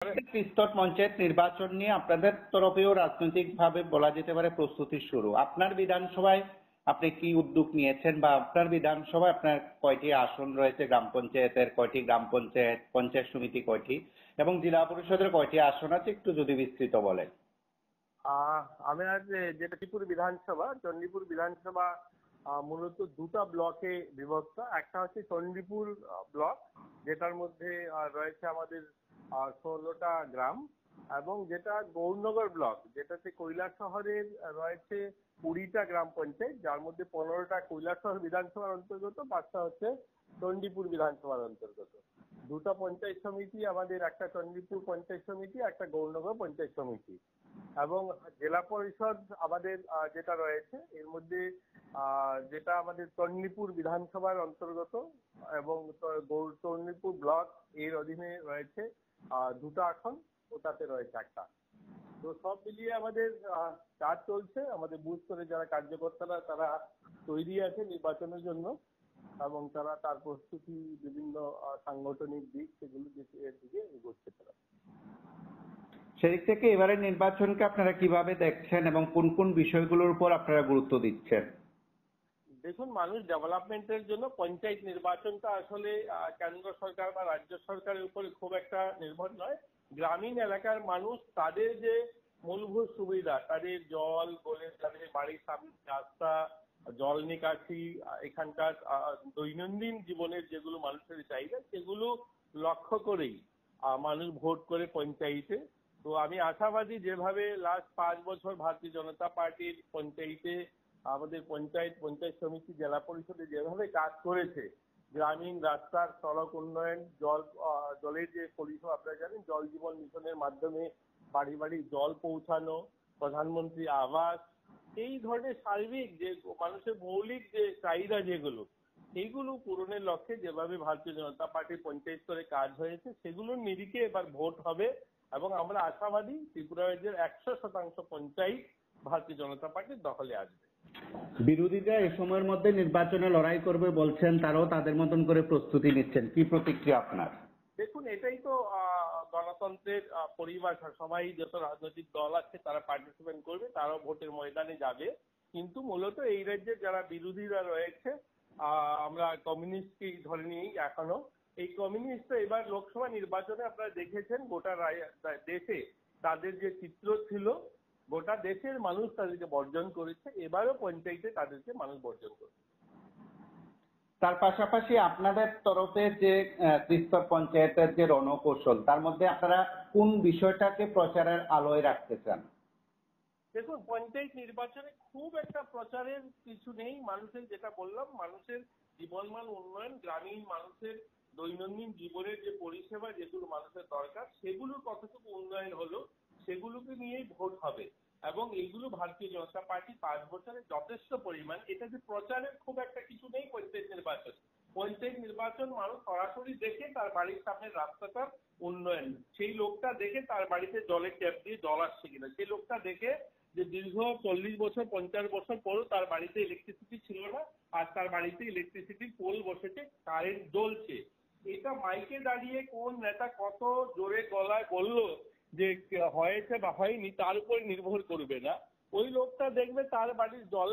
ত্রিস্তর পঞ্চায়েত নির্বাচন নিয়ে আপনাদের তরফেও রাজনৈতিকভাবে বলা যেতে পারে প্রস্তুতি শুরু। আপনার বিধানসভায় আপনি কি উদ্যোগ নিয়েছেন, বা আপনার বিধানসভায় আপনার কয়টি আসন রয়েছে, গ্রাম পঞ্চায়েতের কয়টি, গ্রাম পঞ্চায়েত, পঞ্চায়েত সমিতি কয়টি, এবং জেলা পরিষদের কয়টি আসন আছে, একটু যদি বিস্তৃত বলেন। আমি আজ যেটা চণ্ডীপুর বিধানসভা মূলত দুটা ব্লকে বিভক্ত। একটা হচ্ছে চণ্ডীপুর ব্লক, যেটার মধ্যে রয়েছে আমাদের 16টা গ্রাম, এবং যেটা গৌরনগর ব্লক, যেটাতে কৈলাসহরের রয়েছে 20টা গ্রাম পঞ্চায়েত, যার মধ্যে 15টা কৈলাসহর বিধানসভার অন্তর্গত, 5টা হচ্ছে চণ্ডীপুর বিধানসভার অন্তর্গত। দুটো পঞ্চায়েত সমিতি আমাদের, একটা চণ্ডীপুর পঞ্চায়েত সমিতি, একটা গৌরনগর পঞ্চায়েত সমিতি। এবং জেলা পরিষদ আমাদের যেটা রয়েছে এর মধ্যে যেটা আমাদের চণ্ডীপুর বিধানসভার অন্তর্গত, এবং চণ্ডীপুর ব্লক এর অধীনে রয়েছে দুটো আসন, ওটাতে রয়েছে একটা। তো সব মিলিয়ে আমাদের কাজ চলছে। আমাদের বুথ করে যারা কার্যকর্তারা তারা তৈরি আছে নির্বাচনের জন্য, এবং তারা তার প্রস্তুতি বিভিন্ন সাংগঠনিক দিক সেগুলো দিকে এগোচ্ছে তারা। সেদিক থেকে এবারের নির্বাচনকে আপনারা কিভাবে দেখছেন এবং কোন কোন বিষয়গুলোর উপর আপনারা গুরুত্ব দিচ্ছেন? দেখুন, মানুষ ডেভেলপমেন্টের জন্য পঞ্চায়েত নির্বাচনটা আসলে কেন্দ্র সরকার বা রাজ্য সরকারের উপরে খুব একটা নির্ভর নয়। গ্রামীণ এলাকার মানুষ তাদের যে মূলভূত সুবিধা, তাদের জল বলে, তাদের বাড়ির সামনে রাস্তা, জল নিকাশি, এখানকার দৈনন্দিন জীবনের যেগুলো মানুষের চাহিদা, সেগুলো লক্ষ্য করেই মানুষ ভোট করে পঞ্চায়েতে। তো আমি আশাবাদী, যেভাবে লাস্ট 5 বছর ভারতীয় জনতা পার্টির পঞ্চায়েতে আমাদের পঞ্চায়েত সমিতি, জেলা পরিষদে যেভাবে কাজ করেছে, গ্রামীণ রাস্তার, সড়ক উন্নয়ন, জলের যে পরিষেবা, আপনারা জানেন জল জীবন মিশনের মাধ্যমে বাড়ি বাড়ি জল পৌঁছানো, প্রধানমন্ত্রী আবাস, এই ধরনের সার্বিক যে মানুষের মৌলিক যে চাহিদা যেগুলো, সেইগুলো পূরণের লক্ষ্যে যেভাবে ভারতীয় জনতা পার্টির পঞ্চায়েত স্তরে কাজ হয়েছে, সেগুলোর নিরিখে এবার ভোট হবে। এবং আমরা আশাবাদী ত্রিপুরা রাজ্যের 100% পঞ্চায়েত ভারতীয় জনতা পার্টির দখলে আসবে। বিরোধীরা এই সময়ের মধ্যে নির্বাচনে লড়াই করবে বলছেন, তারাও তাদের মতন করে প্রস্তুতি নিচ্ছেন, কি প্রতিক্রিয়া আপনার? দেখুন, এটাই তো গণতন্ত্রের পরিভাষা। সবাই, যত রাজনৈতিক দল আছে তারা পার্টিসিপেট করবে, তারাও ভোটের ময়দানে যাবে। কিন্তু মূলত এই রাজ্যে যারা বিরোধীরা রয়েছে, আমরা কমিউনিস্টকেই ধরে নিই এখনো, এই কমিউনিস্ট এবার লোকসভা নির্বাচনে আপনারা দেখেছেন গোটা দেশে তাদের যে চিত্র ছিল, গোটা দেশের মানুষ তাদেরকে বর্জন করেছে। এবারও পঞ্চায়েতে তাদেরকে মানুষ বর্জন করেছে। তার পাশাপাশি আপনাদের তরফে যে ত্রিস্তর পঞ্চায়েতের যে রণকৌশল, তার মধ্যে আপনারা কোন বিষয়টাকে প্রচারের আলোয় রাখতে চান? দেখুন, পঞ্চায়েত নির্বাচনে খুব একটা প্রচারের কিছু নেই। মানুষের, যেটা বললাম, মানুষের জীবনমান উন্নয়ন, গ্রামীণ মানুষের দৈনন্দিন জীবনের যে পরিষেবা যেগুলো মানুষের দরকার, সেগুলোর কতটুকু উন্নয়ন হলো, সেগুলোকে নিয়েই ভোট হবে। এবং এইগুলো ভারতীয় জনতা পার্টি 5 বছরে যথেষ্ট পরিমাণ, এটা যে প্রচারের খুব একটা কিছু নেই। পঞ্চায়েত নির্বাচন মানুষ সরাসরি দেখে তার বাড়ির সামনের রাস্তাটার উন্নয়ন, সেই লোকটা দেখে তার বাড়িতে জলের ট্যাপ দিয়ে জল আসছে কিনা, সেই লোকটা দেখে যে দীর্ঘ 40 বছর 50 বছর পরও তার বাড়িতে ইলেকট্রিসিটি ছিল না, আর তার বাড়িতে ইলেকট্রিসিটির পোল বসেছে, কারেন্ট জ্বলছে। এটা মাইকে দাঁড়িয়ে কোন নেতা কত জোরে গলায় বললো যে হয়েছে বা হয়নি, তার উপরে নির্ভর করবে না। ওই লোকটা দেখবে তার বাড়ির জল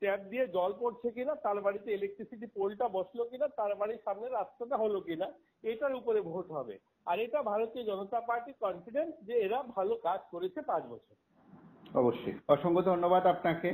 ট্যাপ দিয়ে জল পড়ছে কিনা, তার বাড়িতে ইলেকট্রিসিটি পোলটা বসলো কিনা, তার বাড়ির সামনে রাস্তাটা হলো কিনা, এটার উপরে ভোট হবে। আর এটা ভারতীয় জনতা পার্টি কনফিডেন্স যে এরা ভালো কাজ করেছে 5 বছর। অবশ্যই, অসংখ্য ধন্যবাদ আপনাকে।